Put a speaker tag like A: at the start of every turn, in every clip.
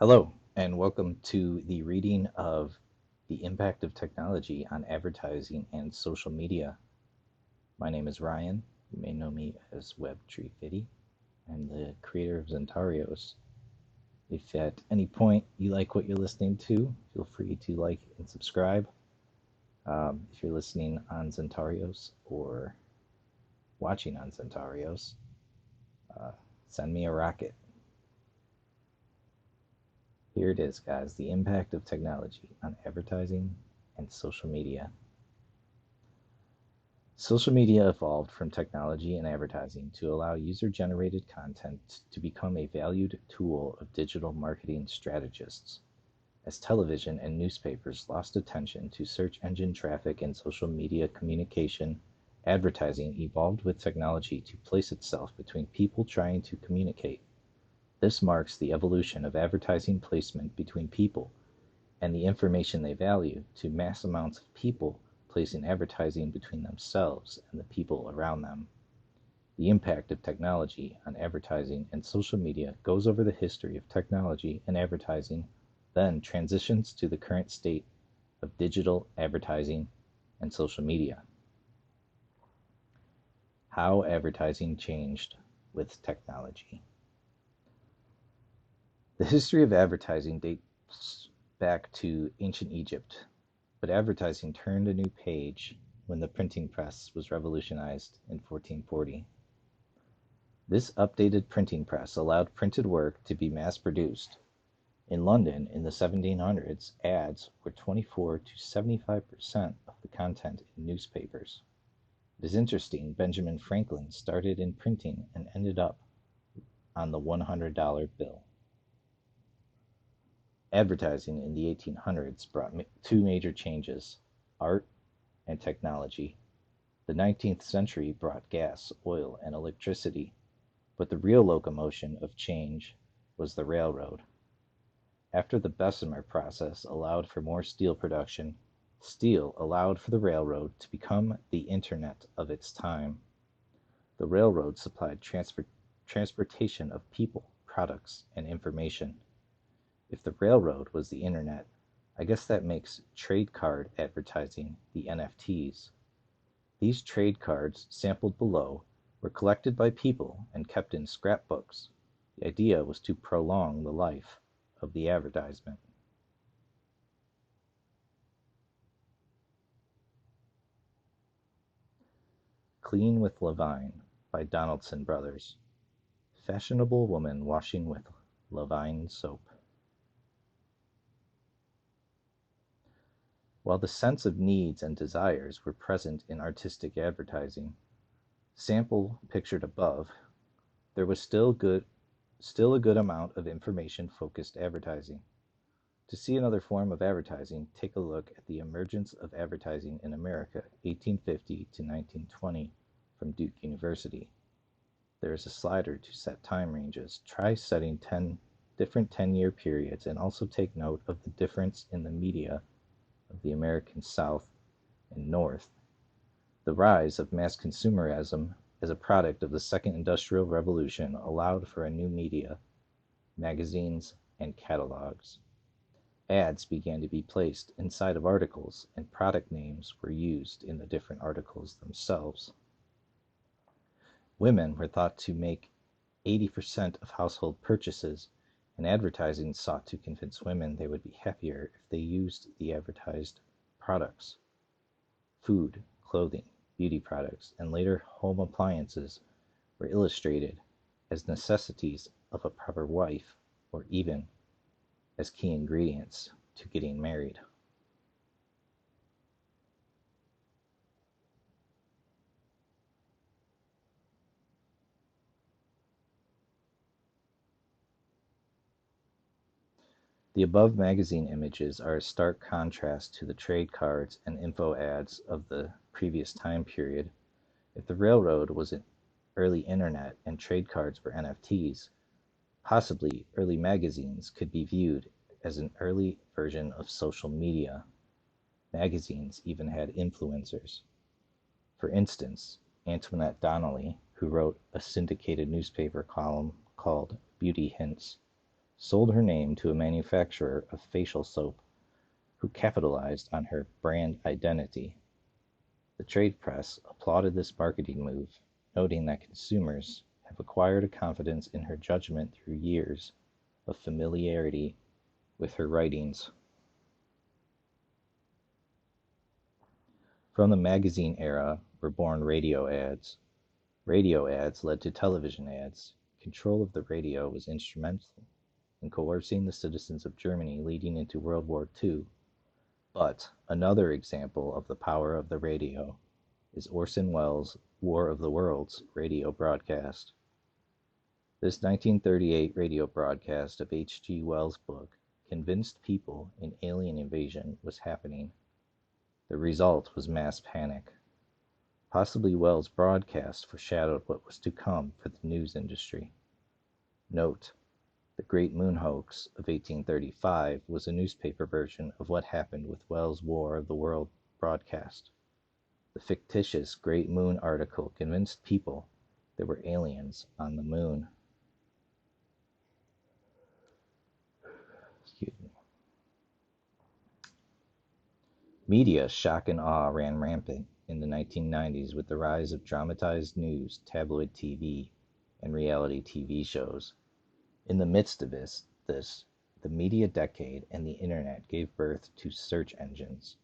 A: Hello, and welcome to the reading of The Impact of Technology on Advertising and Social Media. My name is Ryan. You may know me as Web TreeFitty. I'm the creator of Zentaurios. If at any point you like what you're listening to, feel free to like and subscribe. If you're listening on Zentaurios or watching on Zentaurios, send me a rocket. Here it is, guys, the impact of technology on advertising and social media. Social media evolved from technology and advertising to allow user-generated content to become a valued tool of digital marketing strategists. As television and newspapers lost attention to search engine traffic and social media communication, advertising evolved with technology to place itself between people trying to communicate. This marks the evolution of advertising placement between people and the information they value to mass amounts of people placing advertising between themselves and the people around them. The impact of technology on advertising and social media goes over the history of technology and advertising, then transitions to the current state of digital advertising and social media. How advertising changed with technology. The history of advertising dates back to ancient Egypt, but advertising turned a new page when the printing press was revolutionized in 1440. This updated printing press allowed printed work to be mass-produced. In London in the 1700s, ads were 24 to 75% of the content in newspapers. It is interesting, Benjamin Franklin started in printing and ended up on the $100 bill. Advertising in the 1800s brought two major changes: art and technology. The 19th century brought gas, oil, and electricity, but the real locomotion of change was the railroad. After the Bessemer process allowed for more steel production, steel allowed for the railroad to become the internet of its time. The railroad supplied transportation of people, products, and information. If the railroad was the internet, I guess that makes trade card advertising the NFTs. These trade cards, sampled below, were collected by people and kept in scrapbooks. The idea was to prolong the life of the advertisement. Clean with La-veen by Donaldson Brothers. Fashionable woman washing with La-veen soap. While the sense of needs and desires were present in artistic advertising, sample pictured above, there was still a good amount of information-focused advertising. To see another form of advertising, take a look at the emergence of advertising in America, 1850 to 1920, from Duke University. There is a slider to set time ranges. Try setting 10 different 10-year periods and also take note of the difference in the media of the American South and North. The rise of mass consumerism as a product of the Second Industrial Revolution allowed for a new media, magazines, and catalogs. Ads began to be placed inside of articles, and product names were used in the different articles themselves. Women were thought to make 80% of household purchases, and advertising sought to convince women they would be happier if they used the advertised products. Food, clothing, beauty products, and later home appliances were illustrated as necessities of a proper wife, or even as key ingredients to getting married. The above magazine images are a stark contrast to the trade cards and info ads of the previous time period. If the railroad was an early internet and trade cards were NFTs, possibly early magazines could be viewed as an early version of social media. Magazines even had influencers. For instance, Antoinette Donnelly, who wrote a syndicated newspaper column called Beauty Hints, sold her name to a manufacturer of facial soap who capitalized on her brand identity. The trade press applauded this marketing move, noting that consumers have acquired a confidence in her judgment through years of familiarity with her writings. From the magazine era were born radio ads. Radio ads led to television ads. Control of the radio was instrumental in coercing the citizens of Germany leading into World War II. But another example of the power of the radio is Orson Welles' War of the Worlds radio broadcast. This 1938 radio broadcast of H. G. Wells' book convinced people an alien invasion was happening. The result was mass panic. Possibly Wells' broadcast foreshadowed what was to come for the news industry. Note, the Great Moon Hoax of 1835 was a newspaper version of what happened with Wells' War of the World broadcast. The fictitious Great Moon article convinced people there were aliens on the moon. Excuse me. Media shock and awe ran rampant in the 1990s with the rise of dramatized news, tabloid TV, and reality TV shows. In the midst of this, the media decade and the internet gave birth to search engines.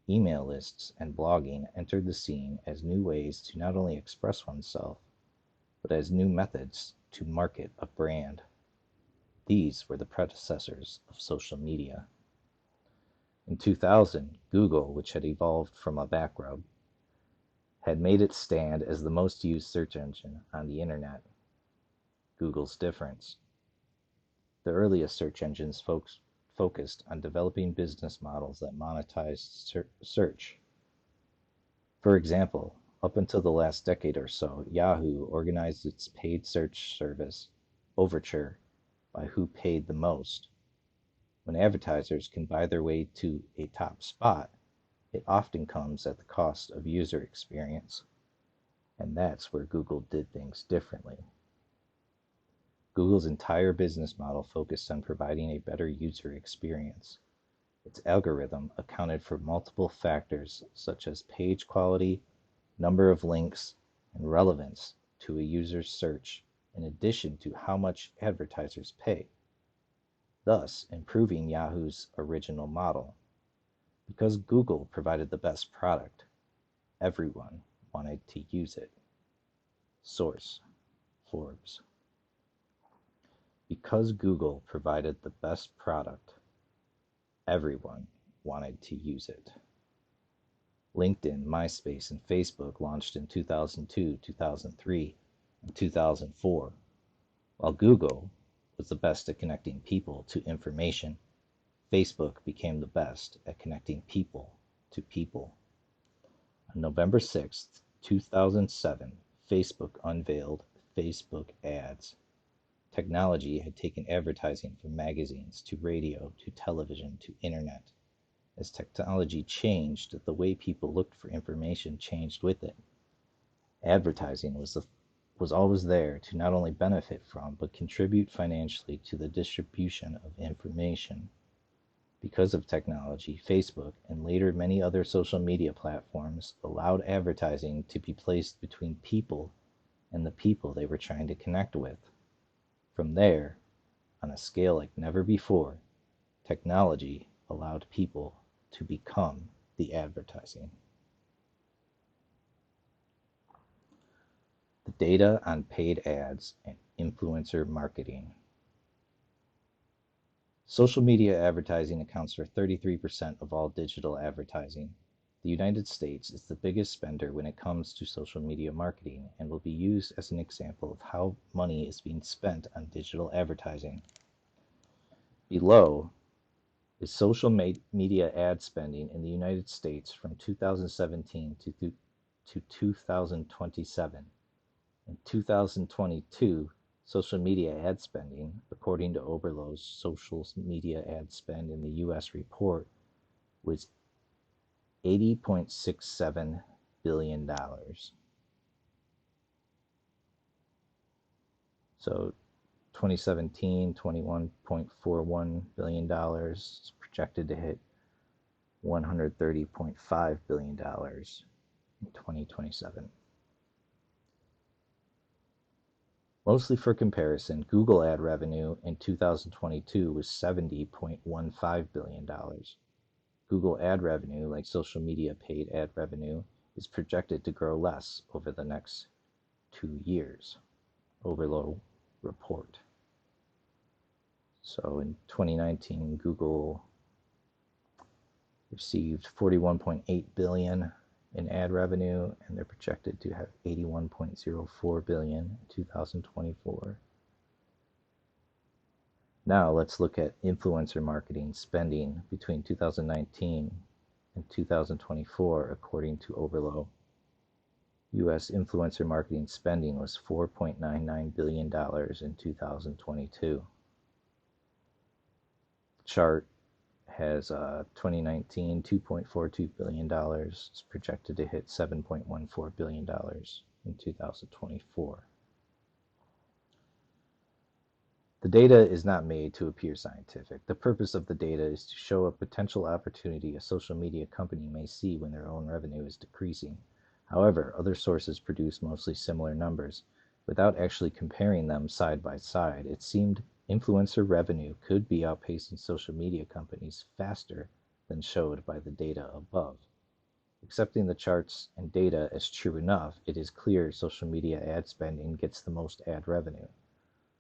A: Email lists and blogging entered the scene as new ways to not only express oneself, but as new methods to market a brand. These were the predecessors of social media. In 2000, Google, which had evolved from a back rub, had made its stand as the most used search engine on the internet. Google's difference. The earliest search engines focused on developing business models that monetized search. For example, up until the last decade or so, Yahoo organized its paid search service, Overture, by who paid the most. When advertisers can buy their way to a top spot, it often comes at the cost of user experience. And that's where Google did things differently. Google's entire business model focused on providing a better user experience. Its algorithm accounted for multiple factors such as page quality, number of links, and relevance to a user's search, in addition to how much advertisers pay, thus improving Yahoo's original model. Because Google provided the best product, everyone wanted to use it. Source: Forbes. Because Google provided the best product, everyone wanted to use it. LinkedIn, MySpace, and Facebook launched in 2002, 2003, and 2004. While Google was the best at connecting people to information, Facebook became the best at connecting people to people. On November 6, 2007, Facebook unveiled Facebook Ads. Technology had taken advertising from magazines to radio to television to internet. As technology changed, the way people looked for information changed with it. Advertising was always there to not only benefit from, but contribute financially to the distribution of information. Because of technology, Facebook and later many other social media platforms allowed advertising to be placed between people and the people they were trying to connect with. From there, on a scale like never before, technology allowed people to become the advertising. The data on paid ads and influencer marketing. Social media advertising accounts for 33% of all digital advertising. The United States is the biggest spender when it comes to social media marketing and will be used as an example of how money is being spent on digital advertising. Below is social media ad spending in the United States from 2017 to 2027. In 2022, social media ad spending, according to Oberlo's social media ad spend in the U.S. report, was $80.67 billion. So 2017, $21.41 billion. It's projected to hit $130.5 billion in 2027. Mostly for comparison, Google ad revenue in 2022 was $70.15 billion. Google ad revenue, like social media paid ad revenue, is projected to grow less over the next 2 years. Overlow report. So in 2019, Google received $41.8 billion in ad revenue, and they're projected to have $81.04 billion in 2024. Now let's look at influencer marketing spending between 2019 and 2024, according to Overlow. U.S. influencer marketing spending was $4.99 billion in 2022. The chart has 2019 $2.42 billion. It's projected to hit $7.14 billion in 2024. The data is not made to appear scientific. The purpose of the data is to show a potential opportunity a social media company may see when their own revenue is decreasing. However, other sources produce mostly similar numbers. Without actually comparing them side by side, it seemed influencer revenue could be outpacing social media companies faster than showed by the data above. Accepting the charts and data as true enough, it is clear social media ad spending gets the most ad revenue.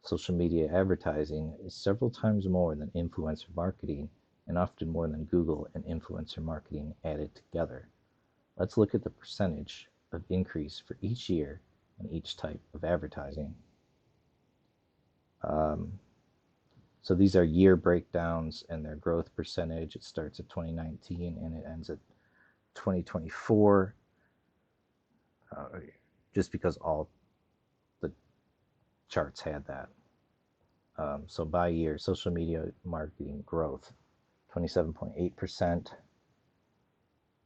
A: Social media advertising is several times more than influencer marketing, and often more than Google and influencer marketing added together. Let's look at the percentage of increase for each year and each type of advertising. So these are year breakdowns and their growth percentage. It starts at 2019 and it ends at 2024, just because all the charts had that. So by year, social media marketing growth, 27.8%,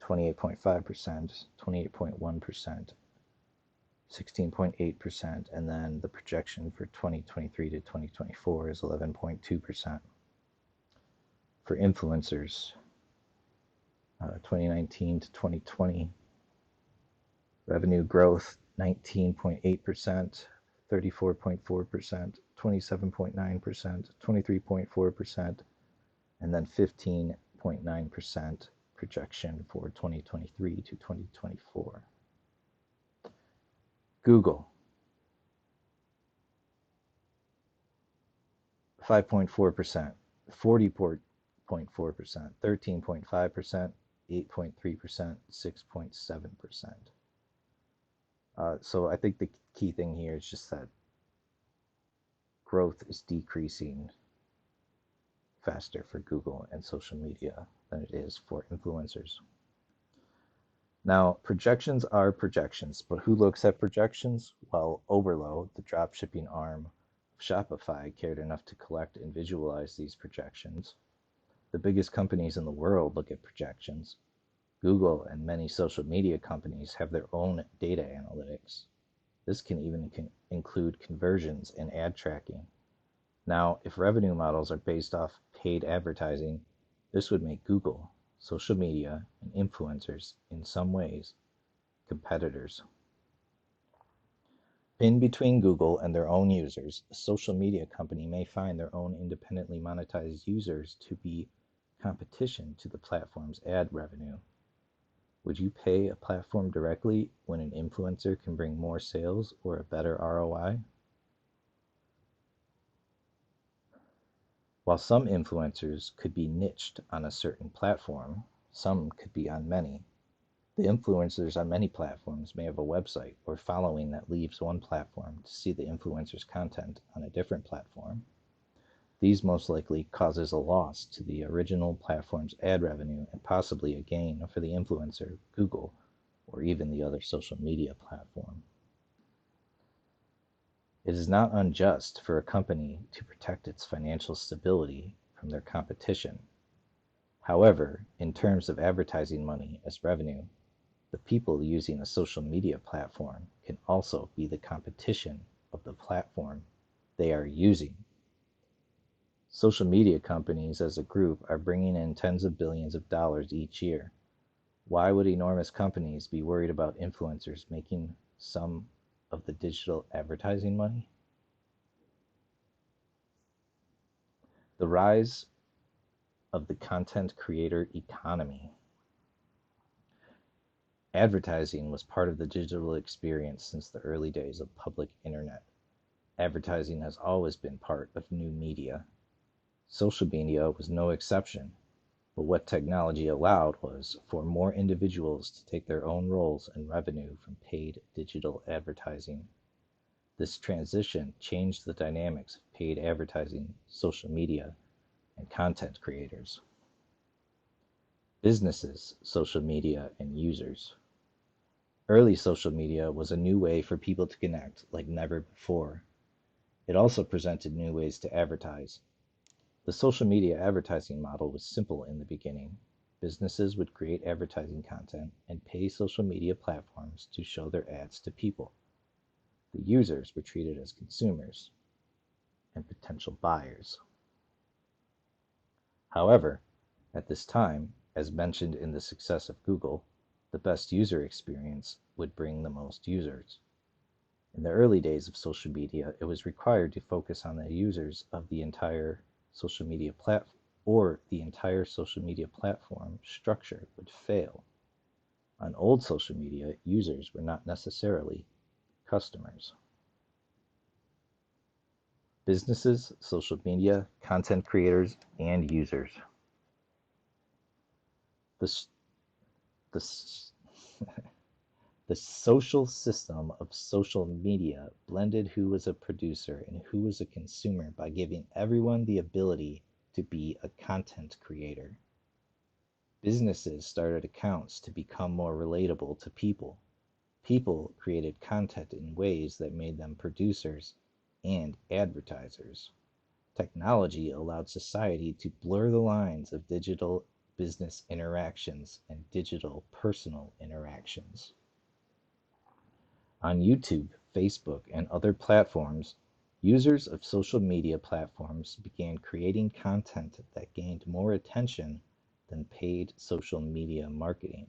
A: 28.5%, 28.1%, 16.8%, and then the projection for 2023 to 2024 is 11.2%. For influencers, 2019 to 2020, revenue growth 19.8%, 34.4%, 27.9%, 23.4%, and then 15.9% projection for 2023 to 2024. Google, 5.4%, 40.4%, 13.5%, 8.3%, 6.7%. So I think the key thing here is just that growth is decreasing faster for Google and social media than it is for influencers. Now, projections are projections, but who looks at projections? Well, Overload, the dropshipping arm of Shopify, cared enough to collect and visualize these projections. The biggest companies in the world look at projections. Google and many social media companies have their own data analytics. This can even include conversions and ad tracking. Now, if revenue models are based off paid advertising, this would make Google, social media, and influencers in some ways competitors. In between Google and their own users, a social media company may find their own independently monetized users to be competition to the platform's ad revenue. Would you pay a platform directly when an influencer can bring more sales or a better ROI? While some influencers could be niched on a certain platform, some could be on many. The influencers on many platforms may have a website or following that leaves one platform to see the influencer's content on a different platform. These most likely causes a loss to the original platform's ad revenue and possibly a gain for the influencer, Google, or even the other social media platform. It is not unjust for a company to protect its financial stability from their competition. However, in terms of advertising money as revenue, the people using a social media platform can also be the competition of the platform they are using Social media companies as a group are bringing in tens of billions of dollars each year. Why would enormous companies be worried about influencers making some of the digital advertising money? The rise of the content creator economy. Advertising was part of the digital experience since the early days of public internet. Advertising has always been part of new media. Social media was no exception, but what technology allowed was for more individuals to take their own roles and revenue from paid digital advertising. This transition changed the dynamics of paid advertising, social media, and content creators. Businesses, social media, and users. Early social media was a new way for people to connect like never before. It also presented new ways to advertise. The social media advertising model was simple in the beginning. Businesses would create advertising content and pay social media platforms to show their ads to people. The users were treated as consumers and potential buyers. However, at this time, as mentioned in the success of Google, the best user experience would bring the most users. In the early days of social media, it was required to focus on the users of the entire social media platform, or the entire social media platform structure would fail. On old social media, users were not necessarily customers. Businesses, social media, content creators, and users. The, the, the social system of social media blended who was a producer and who was a consumer by giving everyone the ability to be a content creator. Businesses started accounts to become more relatable to people. People created content in ways that made them producers and advertisers. Technology allowed society to blur the lines of digital business interactions and digital personal interactions. On YouTube, Facebook, and other platforms, users of social media platforms began creating content that gained more attention than paid social media marketing.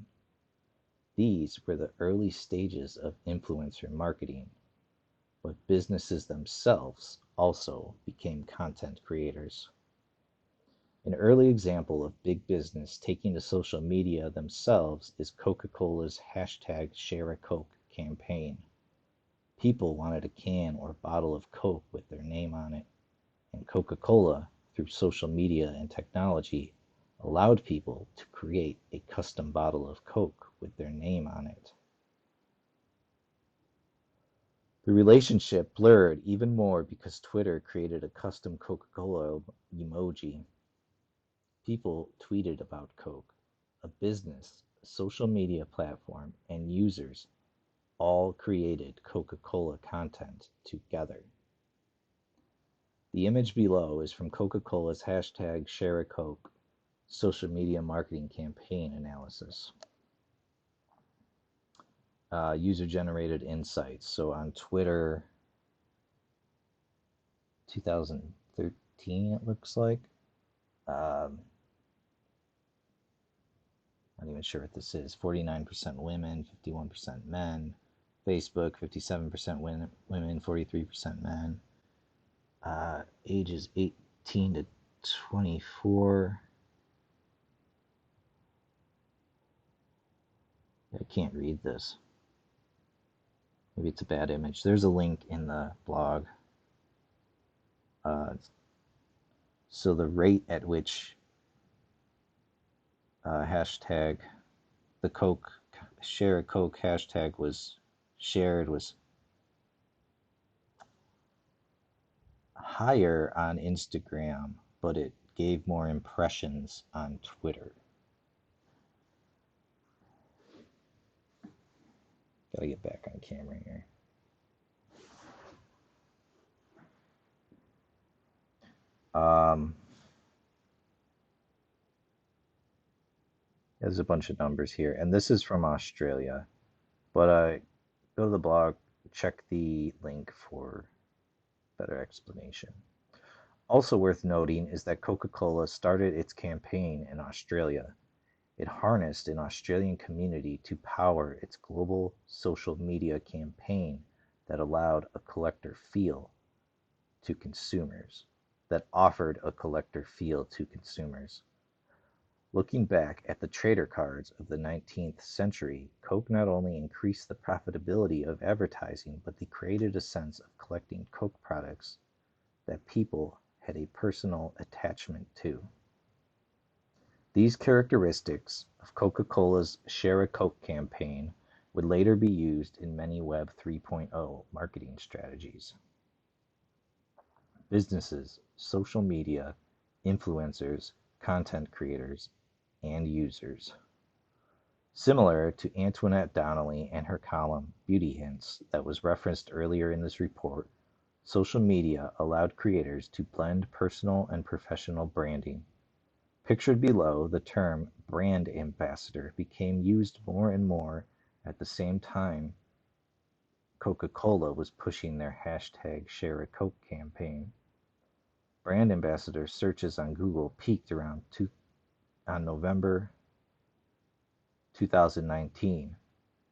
A: These were the early stages of influencer marketing, but businesses themselves also became content creators. An early example of big business taking to social media themselves is Coca-Cola's #ShareACoke campaign. People wanted a can or bottle of Coke with their name on it, and Coca-Cola, through social media and technology, allowed people to create a custom bottle of Coke with their name on it. The relationship blurred even more because Twitter created a custom Coca-Cola emoji. People tweeted about Coke. A business, a social media platform, and users all created Coca-Cola content together. The image below is from Coca-Cola's #ShareACoke social media marketing campaign analysis. User-generated insights. So on Twitter, 2013 it looks like. Not even sure what this is. 49% women, 51% men. Facebook, 57% women, 43% men. Ages 18 to 24. I can't read this. Maybe it's a bad image. There's a link in the blog. So the rate at which hashtag the Coke #ShareACoke hashtag was shared was higher on Instagram, but it gave more impressions on Twitter. Gotta get back on camera here. There's a bunch of numbers here, and this is from Australia, but go to the blog, check the link for better explanation. Also worth noting is that Coca-Cola started its campaign in Australia. It harnessed an Australian community to power its global social media campaign that allowed a collector feel to consumers, that offered a collector feel to consumers. Looking back at the trader cards of the 19th century, Coke not only increased the profitability of advertising, but they created a sense of collecting Coke products that people had a personal attachment to. These characteristics of Coca-Cola's Share a Coke campaign would later be used in many Web 3.0 marketing strategies. Businesses, social media, influencers, content creators, and users. Similar to Antoinette Donnelly and her column Beauty Hints that was referenced earlier in this report, social media allowed creators to blend personal and professional branding. Pictured below, the term brand ambassador became used more and more at the same time Coca-Cola was pushing their hashtag Share a Coke campaign. Brand ambassador searches on Google peaked around on November 2019.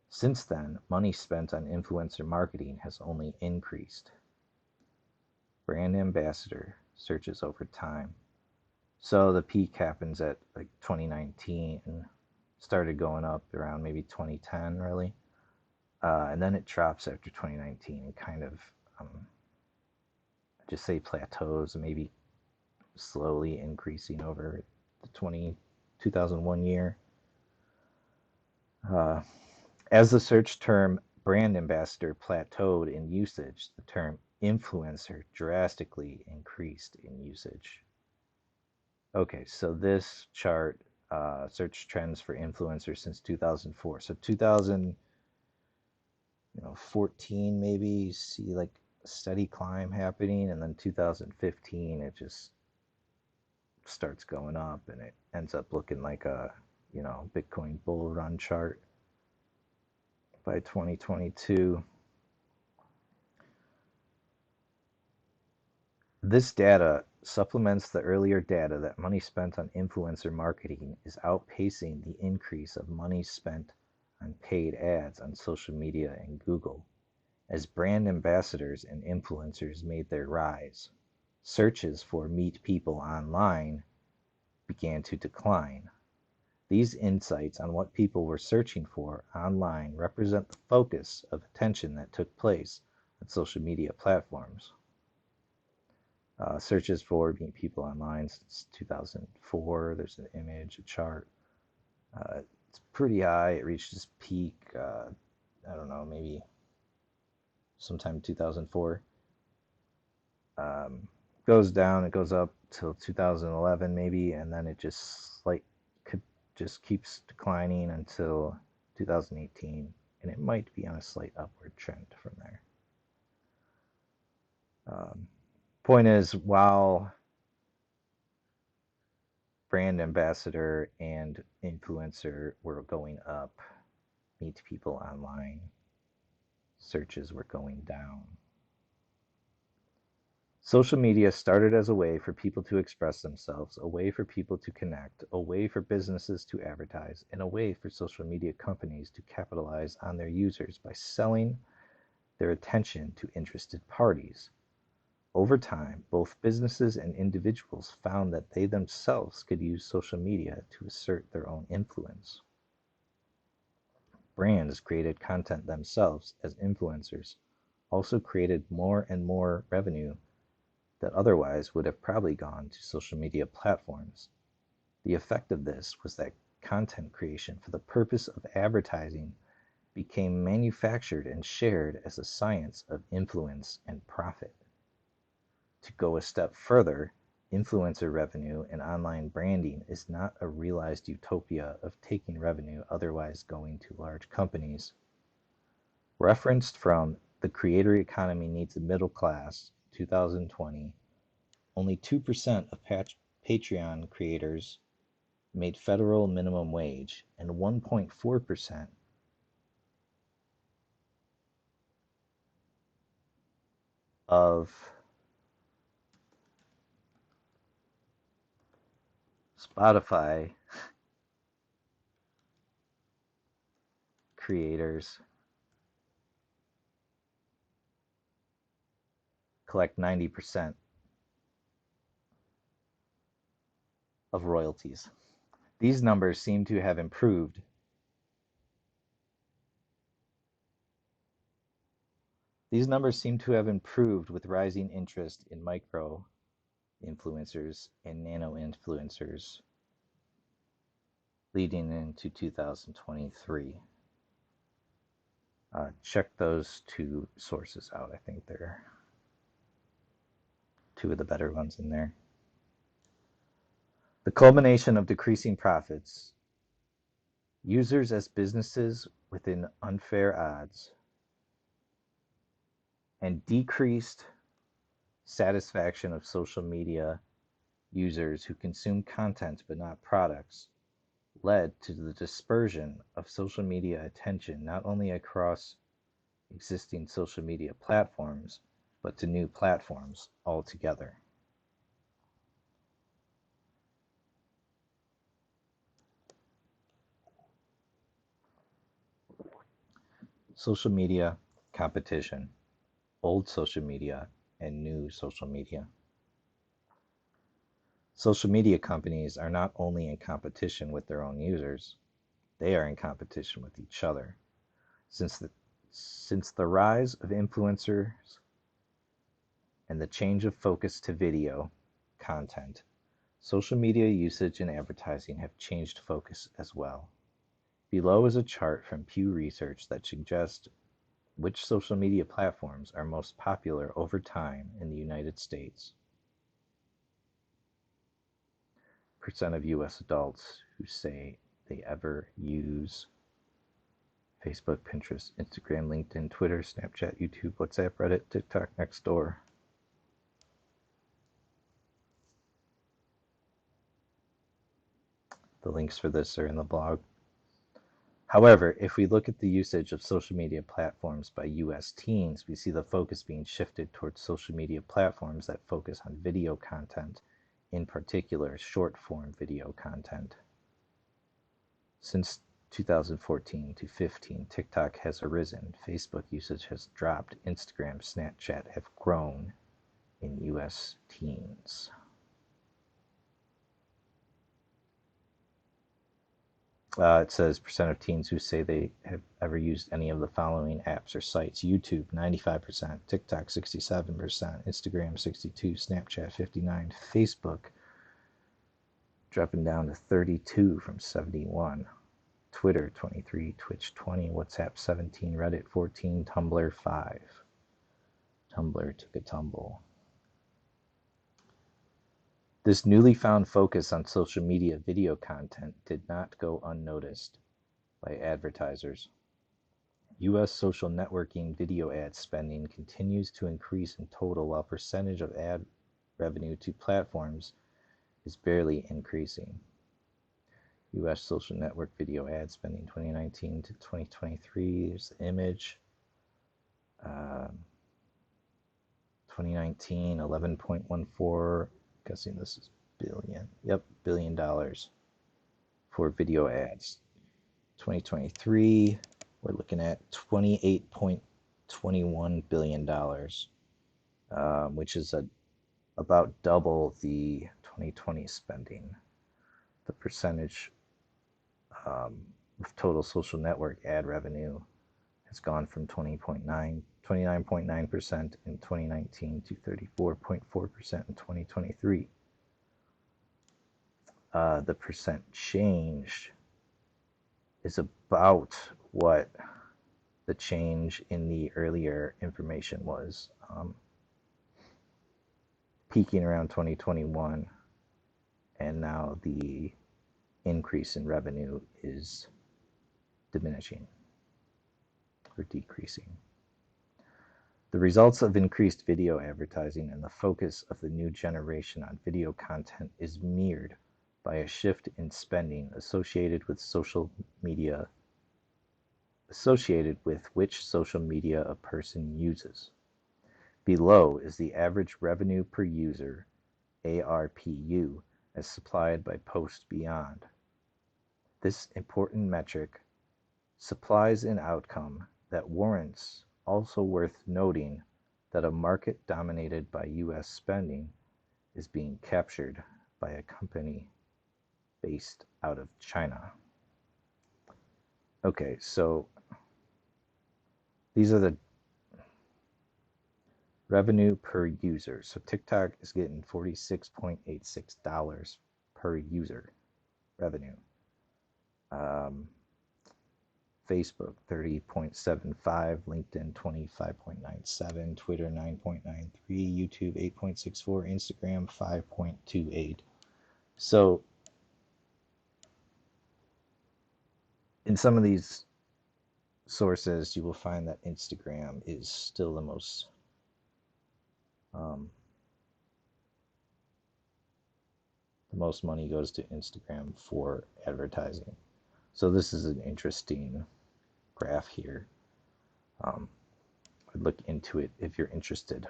A: Since then, money spent on influencer marketing has only increased. Brand ambassador searches over time. So the peak happens at like 2019 and started going up around maybe 2010, really. And then it drops after 2019 and kind of, just say plateaus, maybe slowly increasing over the 2001 year. As the search term brand ambassador plateaued in usage, the term influencer drastically increased in usage. Okay, so this chart, search trends for influencers since 2004. So 2014 maybe, you see like a steady climb happening, and then 2015 it just starts going up, and it ends up looking like a Bitcoin bull run chart by 2022. This data supplements the earlier data that money spent on influencer marketing is outpacing the increase of money spent on paid ads on social media and Google. As brand ambassadors and influencers made their rise, searches for meet people online began to decline. These insights on what people were searching for online represent the focus of attention that took place on social media platforms. Searches for meet people online since 2004. There's an image, a chart. It's pretty high. It reached its peak, I don't know, maybe sometime in 2004. Goes down, it goes up till 2011 maybe, and then it just keeps declining until 2018, and it might be on a slight upward trend from there. Point is, while brand ambassador and influencer were going up, meet people online searches were going down. Social media started as a way for people to express themselves, a way for people to connect, a way for businesses to advertise, and a way for social media companies to capitalize on their users by selling their attention to interested parties. Over time, both businesses and individuals found that they themselves could use social media to assert their own influence. Brands created content themselves as influencers, also created more and more revenue that otherwise would have probably gone to social media platforms. The effect of this was that content creation for the purpose of advertising became manufactured and shared as a science of influence and profit. To go a step further, influencer revenue and online branding is not a realized utopia of taking revenue otherwise going to large companies. Referenced from The Creator Economy Needs a Middle Class, 2020, only 2% of Patreon creators made federal minimum wage, and 1.4% of Spotify creators collect 90% of royalties. These numbers seem to have improved. These numbers seem to have improved with rising interest in micro influencers and nano influencers leading into 2023. Check those two sources out. I think they're two of the better ones in there. The culmination of decreasing profits, users as businesses within unfair odds, and decreased satisfaction of social media users who consume content but not products led to the dispersion of social media attention not only across existing social media platforms but to new platforms altogether. Social media competition, old social media and new social media. Social media companies are not only in competition with their own users, they are in competition with each other. Since the rise of influencers and the change of focus to video content, social media usage and advertising have changed focus as well. Below is a chart from Pew Research that suggests which social media platforms are most popular over time in the United States. Percent of US adults who say they ever use Facebook, Pinterest, Instagram, LinkedIn, Twitter, Snapchat, YouTube, WhatsApp, Reddit, TikTok, Nextdoor. The links for this are in the blog. However, if we look at the usage of social media platforms by US teens, we see the focus being shifted towards social media platforms that focus on video content, in particular short-form video content. Since 2014 to 15, TikTok has arisen, Facebook usage has dropped, Instagram, Snapchat have grown in US teens. It says percent of teens who say they have ever used any of the following apps or sites: YouTube 95%, TikTok 67%, Instagram 62%, Snapchat 59%, Facebook dropping down to 32% from 71%, Twitter 23%, Twitch 20%, WhatsApp 17%, Reddit 14%, Tumblr 5%. Tumblr took a tumble. This newly found focus on social media video content did not go unnoticed by advertisers. US social networking video ad spending continues to increase in total while percentage of ad revenue to platforms is barely increasing. US social network video ad spending 2019 to 2023. There's the image. 2019, 11.14. Guessing this is billion. Yep, $1 billion for video ads. 2023, we're looking at $28.21 billion, which is about double the 2020 spending. The percentage of total social network ad revenue has gone from 29.9% in 2019 to 34.4% in 2023. The percent change is about what the change in the earlier information was, peaking around 2021, and now the increase in revenue is diminishing or decreasing. The results of increased video advertising and the focus of the new generation on video content is mirrored by a shift in spending associated with which social media a person uses. Below is the average revenue per user, ARPU, as supplied by Post Beyond. This important metric supplies an outcome that warrants also worth noting that a market dominated by US spending is being captured by a company based out of China. Okay, so these are the revenue per user. So TikTok is getting $46.86 per user revenue. Facebook 30.75, LinkedIn 25.97, Twitter 9.93, YouTube 8.64, Instagram 5.28. So in some of these sources, you will find that Instagram is still the most money goes to Instagram for advertising. So this is an interesting graph here. I'd look into it if you're interested.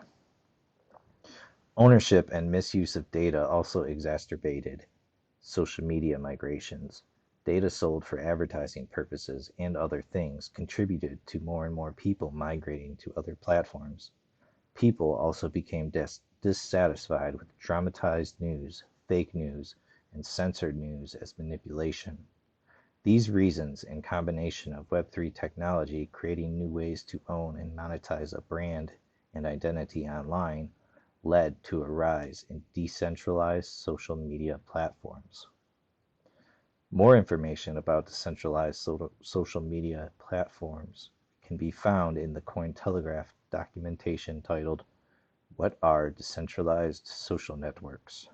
A: Ownership and misuse of data also exacerbated social media migrations. Data sold for advertising purposes and other things contributed to more and more people migrating to other platforms. People also became dissatisfied with dramatized news, fake news, and censored news as manipulation. These reasons, in combination of Web3 technology creating new ways to own and monetize a brand and identity online, led to a rise in decentralized social media platforms. More information about decentralized social media platforms can be found in the Cointelegraph documentation titled, "What are decentralized social networks?"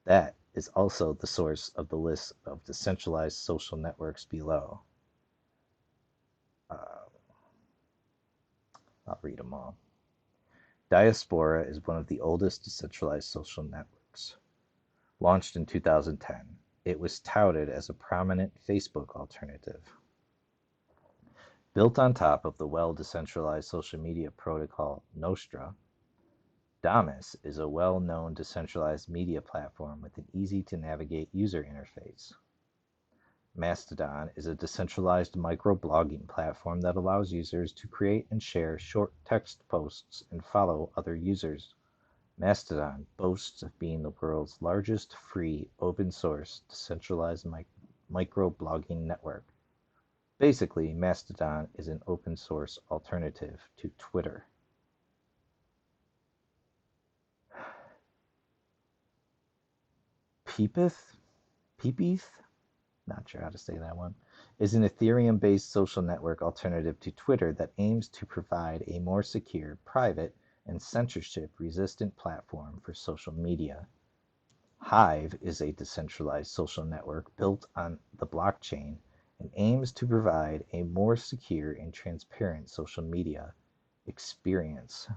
A: That is also the source of the list of decentralized social networks below. I'll read them all. Diaspora is one of the oldest decentralized social networks. Launched in 2010, it was touted as a prominent Facebook alternative. Built on top of the well-decentralized social media protocol Nostra, Damus is a well-known decentralized media platform with an easy-to-navigate user interface. Mastodon is a decentralized microblogging platform that allows users to create and share short text posts and follow other users. Mastodon boasts of being the world's largest free, open-source, decentralized microblogging network. Basically, Mastodon is an open-source alternative to Twitter. Peepeth, not sure how to say that one, is an Ethereum-based social network alternative to Twitter that aims to provide a more secure, private, and censorship-resistant platform for social media. Hive is a decentralized social network built on the blockchain and aims to provide a more secure and transparent social media experience.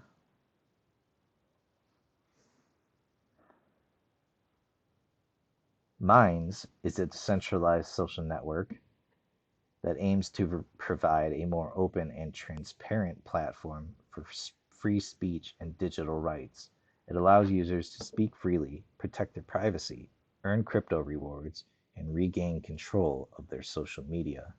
A: Minds is a decentralized social network that aims to provide a more open and transparent platform for free speech and digital rights. It allows users to speak freely, protect their privacy, earn crypto rewards, and regain control of their social media.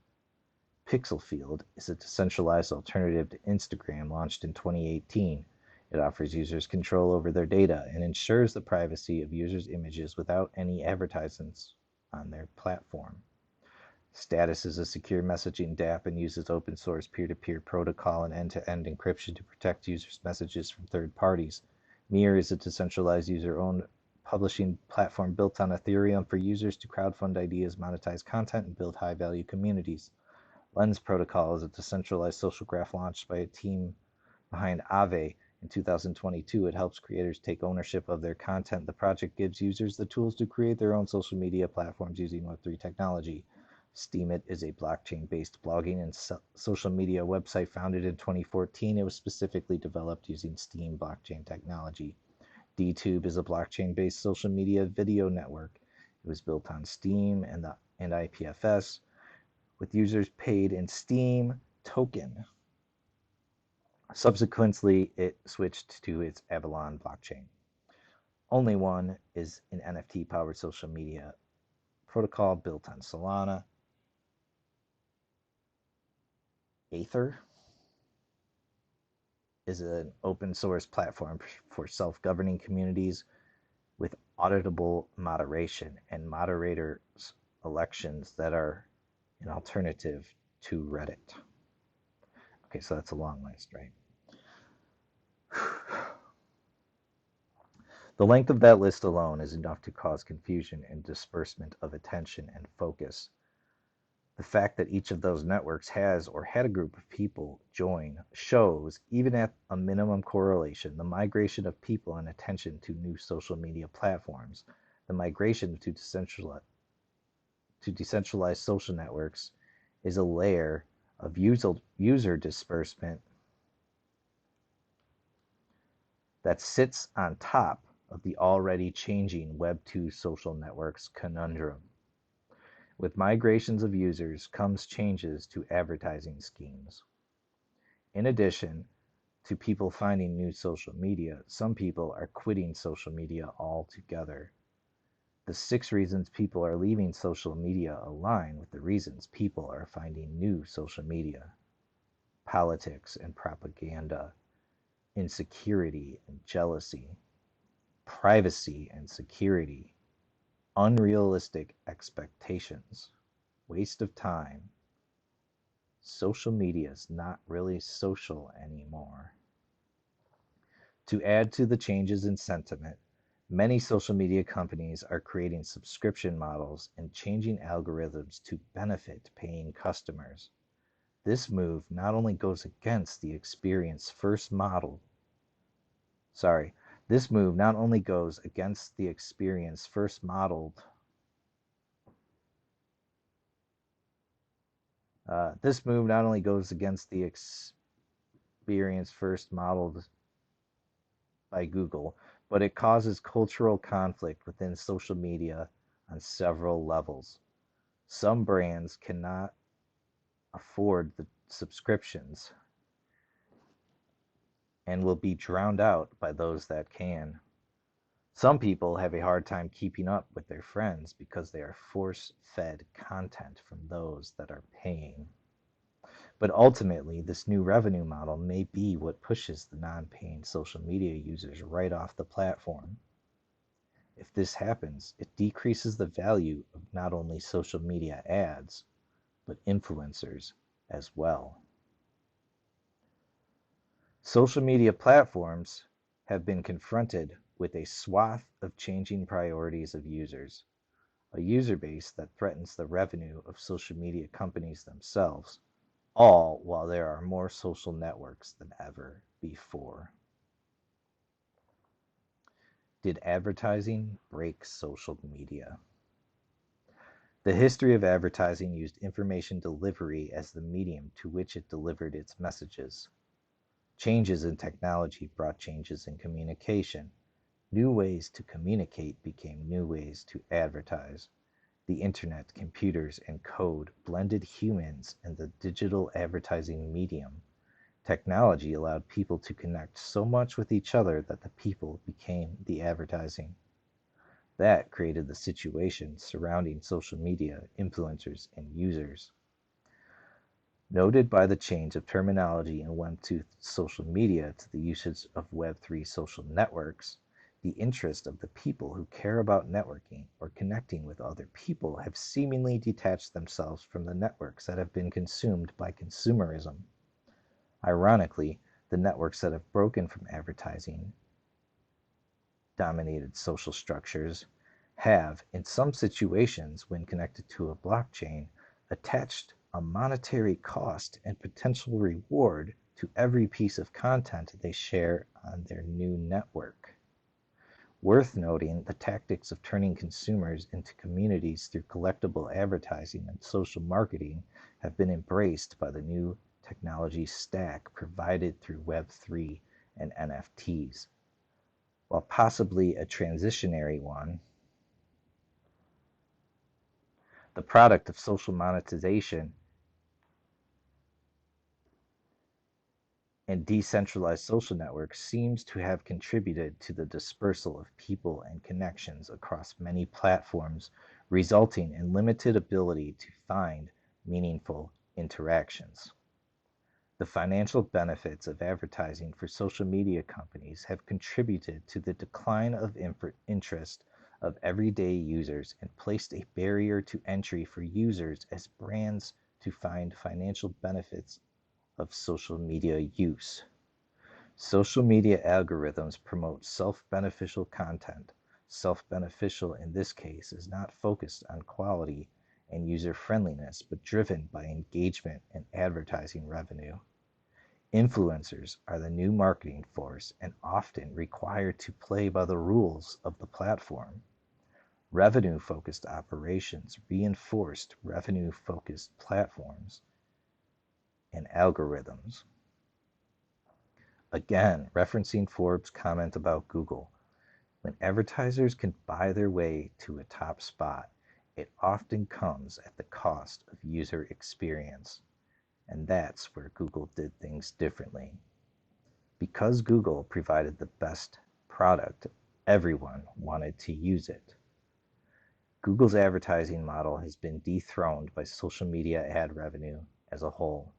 A: Pixelfield is a decentralized alternative to Instagram launched in 2018. It offers users control over their data and ensures the privacy of users' images without any advertisements on their platform. Status is a secure messaging dApp and uses open source peer-to-peer protocol and end-to-end encryption to protect users' messages from third parties. Mirror is a decentralized user-owned publishing platform built on Ethereum for users to crowdfund ideas, monetize content, and build high-value communities. Lens Protocol is a decentralized social graph launched by a team behind Aave. In 2022, it helps creators take ownership of their content. The project gives users the tools to create their own social media platforms using Web3 technology. Steemit is a blockchain-based blogging and social media website founded in 2014. It was specifically developed using Steem blockchain technology. DTube is a blockchain-based social media video network. It was built on Steem and IPFS, with users paid in Steem token. Subsequently, it switched to its Avalon blockchain. Only one is an NFT-powered social media protocol built on Solana. Aether is an open source platform for self-governing communities with auditable moderation and moderators elections that are an alternative to Reddit. Okay, so that's a long list, right? The length of that list alone is enough to cause confusion and disbursement of attention and focus. The fact that each of those networks has or had a group of people join shows, even at a minimum correlation, the migration of people and attention to new social media platforms. The migration to decentralized social networks is a layer of user disbursement that sits on top of the already changing Web 2 social networks conundrum. With migrations of users comes changes to advertising schemes. In addition to people finding new social media, some people are quitting social media altogether. The 6 reasons people are leaving social media align with the reasons people are finding new social media: politics and propaganda, insecurity and jealousy, privacy and security, unrealistic expectations, waste of time. Social media is not really social anymore. To add to the changes in sentiment, many social media companies are creating subscription models and changing algorithms to benefit paying customers. This move not only goes against the experience first modeled, this move not only goes against the experience first modeled This move not only goes against the experience first modeled by Google, but it causes cultural conflict within social media on several levels. Some brands cannot afford the subscriptions and will be drowned out by those that can. Some people have a hard time keeping up with their friends because they are force-fed content from those that are paying. But ultimately, this new revenue model may be what pushes the non-paying social media users right off the platform. If this happens, it decreases the value of not only social media ads, but influencers as well. Social media platforms have been confronted with a swath of changing priorities of users, a user base that threatens the revenue of social media companies themselves, all while there are more social networks than ever before. Did advertising break social media? The history of advertising used information delivery as the medium to which it delivered its messages. Changes in technology brought changes in communication. New ways to communicate became new ways to advertise. The internet, computers, and code blended humans and the digital advertising medium. Technology allowed people to connect so much with each other that the people became the advertising. That created the situation surrounding social media, influencers, and users. Noted by the change of terminology in Web 2 social media to the usage of Web 3 social networks, the interest of the people who care about networking or connecting with other people have seemingly detached themselves from the networks that have been consumed by consumerism. Ironically, the networks that have broken from advertising dominated social structures have, in some situations when connected to a blockchain, attached a monetary cost and potential reward to every piece of content they share on their new network. Worth noting, the tactics of turning consumers into communities through collectible advertising and social marketing have been embraced by the new technology stack provided through Web3 and NFTs. While possibly a transitionary one, the product of social monetization and decentralized social networks seems to have contributed to the dispersal of people and connections across many platforms, resulting in limited ability to find meaningful interactions. The financial benefits of advertising for social media companies have contributed to the decline of interest of everyday users and placed a barrier to entry for users as brands to find financial benefits of social media use. Social media algorithms promote self-beneficial content. Self-beneficial in this case is not focused on quality and user-friendliness, but driven by engagement and advertising revenue. Influencers are the new marketing force and often required to play by the rules of the platform. Revenue-focused operations reinforced revenue-focused platforms and algorithms. Again, referencing Forbes' comment about Google, when advertisers can buy their way to a top spot, it often comes at the cost of user experience. And that's where Google did things differently. Because Google provided the best product, everyone wanted to use it. Google's advertising model has been dethroned by social media ad revenue as a whole.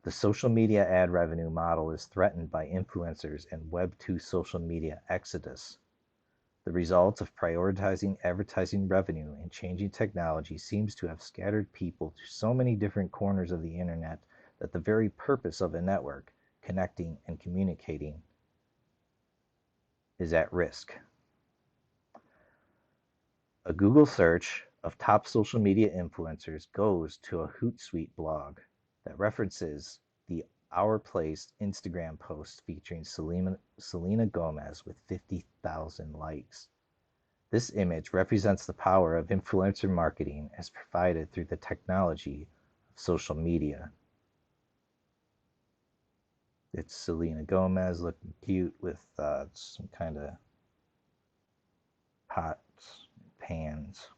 A: The social media ad revenue model is threatened by influencers and Web 2 social media exodus. The result of prioritizing advertising revenue and changing technology seems to have scattered people to so many different corners of the internet that the very purpose of a network, connecting and communicating, is at risk. A Google search of top social media influencers goes to a Hootsuite blog that references the Our Place Instagram post featuring Selena Gomez with 50,000 likes. This image represents the power of influencer marketing as provided through the technology of social media. It's Selena Gomez looking cute with some kind of pots, pans.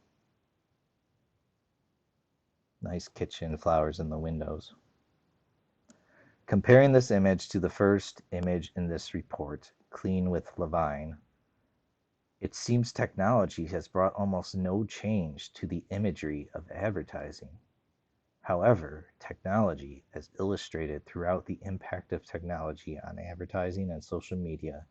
A: Nice kitchen, flowers in the windows. Comparing this image to the first image in this report, Clean with La-veen, it seems technology has brought almost no change to the imagery of advertising. However, technology, as illustrated throughout the impact of technology on advertising and social media,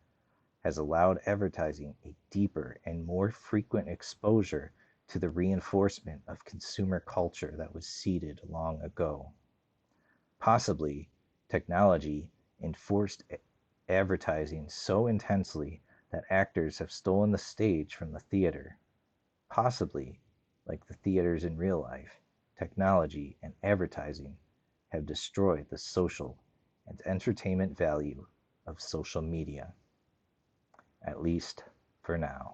A: has allowed advertising a deeper and more frequent exposure to the reinforcement of consumer culture that was seeded long ago. Possibly, technology enforced advertising so intensely that actors have stolen the stage from the theater. Possibly, like the theaters in real life, technology and advertising have destroyed the social and entertainment value of social media, at least for now.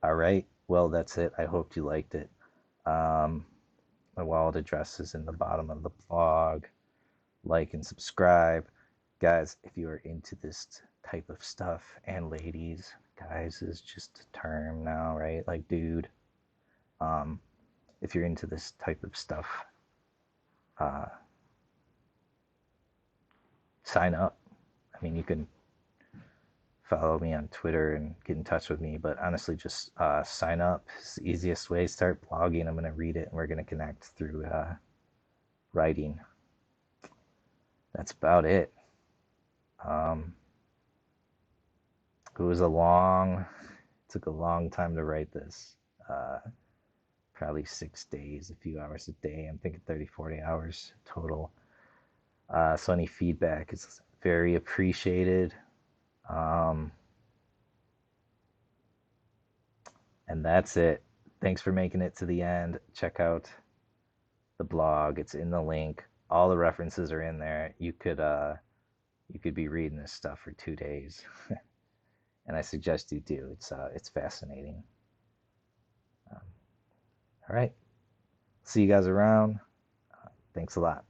A: All right, well, that's it. I hope you liked it. My wallet address is in the bottom of the blog. Like and subscribe. Guys, if you are into this type of stuff, and ladies, guys is just a term now, right? Like dude. If you're into this type of stuff, sign up. I mean, you can follow me on Twitter and get in touch with me, but honestly, just sign up. It's the easiest way. Start blogging. I'm going to read it, and we're going to connect through writing. That's about it. Took a long time to write this. Probably 6 days, a few hours a day. I'm thinking 30, 40 hours total. So any feedback is very appreciated. And that's it. Thanks for making it to the end. Check out the blog. It's in the link. All the references are in there. You could be reading this stuff for 2 days. And I suggest you do. It's fascinating. All right. See you guys around. Thanks a lot.